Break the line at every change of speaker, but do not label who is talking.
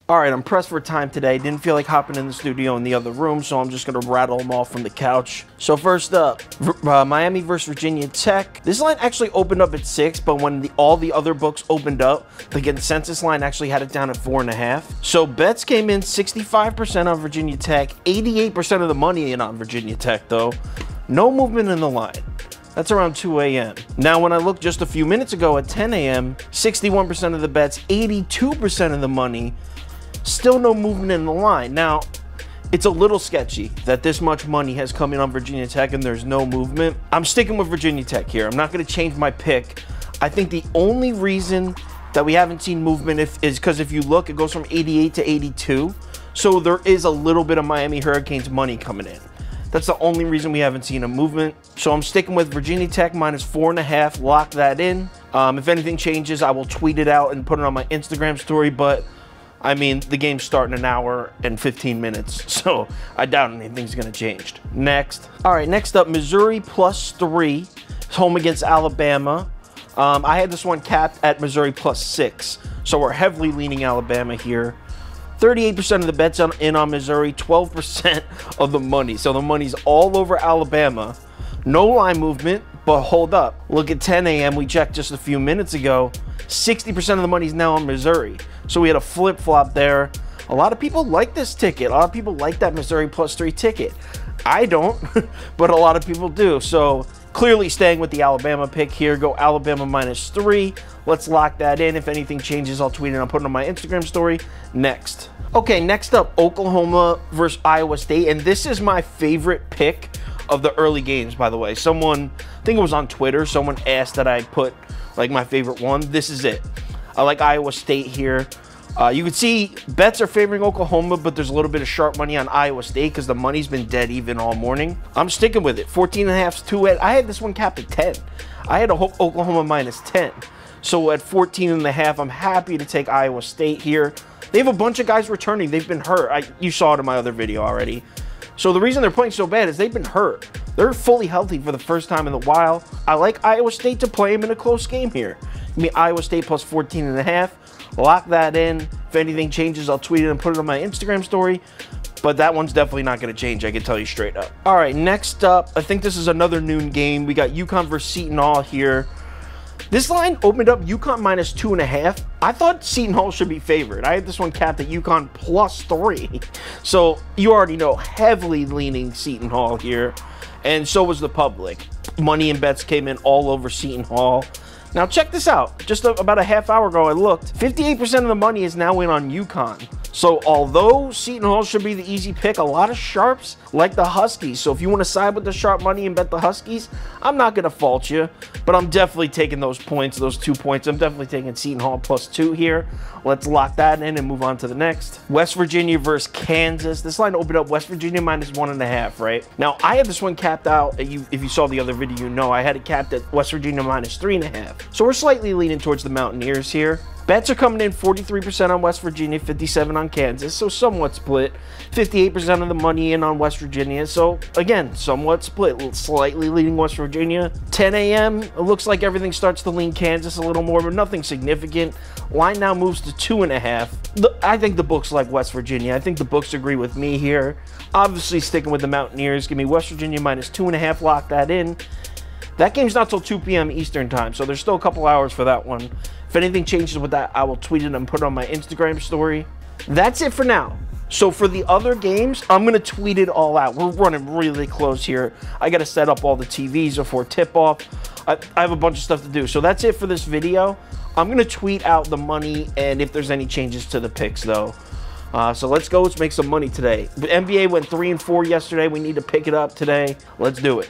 All right, I'm pressed for time today. Didn't feel like hopping in the studio in the other room, so I'm just going to rattle them off from the couch. So first up, Miami versus Virginia Tech. This line actually opened up at 6, but when all the other books opened up, the consensus line actually had it down at 4.5. So bets came in 65% on Virginia Tech, 88% of the money in on Virginia Tech, though. No movement in the line. That's around 2 a.m. Now, when I looked just a few minutes ago at 10 a.m., 61% of the bets, 82% of the money. Still no movement in the line. Now, it's a little sketchy that this much money has come in on Virginia Tech and there's no movement. I'm sticking with Virginia Tech here. I'm not going to change my pick. I think the only reason that we haven't seen movement is because if you look, it goes from 88 to 82. So there is a little bit of Miami Hurricanes money coming in. That's the only reason we haven't seen a movement. So I'm sticking with Virginia Tech minus 4.5. Lock that in. If anything changes, I will tweet it out and put it on my Instagram story. But I mean, the game's starting an hour and 15 minutes, so I doubt anything's going to change. Next. All right, next up, Missouri +3. It's home against Alabama. I had this one capped at Missouri +6, so we're heavily leaning Alabama here. 38% of the bets in on Missouri, 12% of the money. So the money's all over Alabama. No line movement, but hold up. Look at 10 a.m. We checked just a few minutes ago. 60% of the money is now on Missouri. So we had a flip-flop there. A lot of people like this ticket. A lot of people like that Missouri +3 ticket. I don't, but a lot of people do. So clearly staying with the Alabama pick here. Go Alabama -3. Let's lock that in. If anything changes, I'll tweet it and I'll put it on my Instagram story. Next. Okay, next up, Oklahoma versus Iowa State. And this is my favorite pick of the early games, by the way. Someone, I think it was on Twitter, someone asked that I put like my favorite one. This is it. I like Iowa State here. You can see bets are favoring Oklahoma, but there's a little bit of sharp money on Iowa State because the money's been dead even all morning. I'm sticking with it. 14.5 is 2. I had this one capped at 10. I had Oklahoma -10. So at 14.5, I'm happy to take Iowa State here. They have a bunch of guys returning. They've been hurt. You saw it in my other video already. So the reason they're playing so bad is they've been hurt. They're fully healthy for the first time in a while. I like Iowa State to play them in a close game here. Give me Iowa State +14.5. Lock that in. If anything changes, I'll tweet it and put it on my Instagram story. But that one's definitely not going to change. I can tell you straight up. All right, next up, I think this is another noon game. We got UConn versus Seton Hall here. This line opened up UConn -2.5. I thought Seton Hall should be favored. I had this one capped at UConn +3. So you already know, heavily leaning Seton Hall here. And so was the public. Money and bets came in all over Seton Hall. Now check this out. Just about a half hour ago I looked. 58% of the money is now in on UConn. So although Seton Hall should be the easy pick, a lot of sharps like the Huskies. So if you want to side with the sharp money and bet the Huskies, I'm not going to fault you. But I'm definitely taking those points, those 2 points. I'm definitely taking Seton Hall +2 here. Let's lock that in and move on to the next. West Virginia versus Kansas. This line opened up West Virginia -1.5, right? Now, I had this one capped out. If you saw the other video, you know I had it capped at West Virginia -3.5. So we're slightly leaning towards the Mountaineers here. Bets are coming in 43% on West Virginia, 57% on Kansas, so somewhat split. 58% of the money in on West Virginia, so again, somewhat split, slightly leaning West Virginia. 10 a.m., it looks like everything starts to lean Kansas a little more, but nothing significant. Line now moves to 2.5. I think the books like West Virginia. I think the books agree with me here. Obviously sticking with the Mountaineers. Give me West Virginia -2.5, lock that in. That game's not till 2 p.m. Eastern time, so there's still a couple hours for that one. If anything changes with that, I will tweet it and put it on my Instagram story. That's it for now. So for the other games, I'm going to tweet it all out. We're running really close here. I got to set up all the TVs before tip-off. I have a bunch of stuff to do. So that's it for this video. I'm going to tweet out the money and if there's any changes to the picks, though. So let's go. Let's make some money today. The NBA went 3-4 yesterday. We need to pick it up today. Let's do it.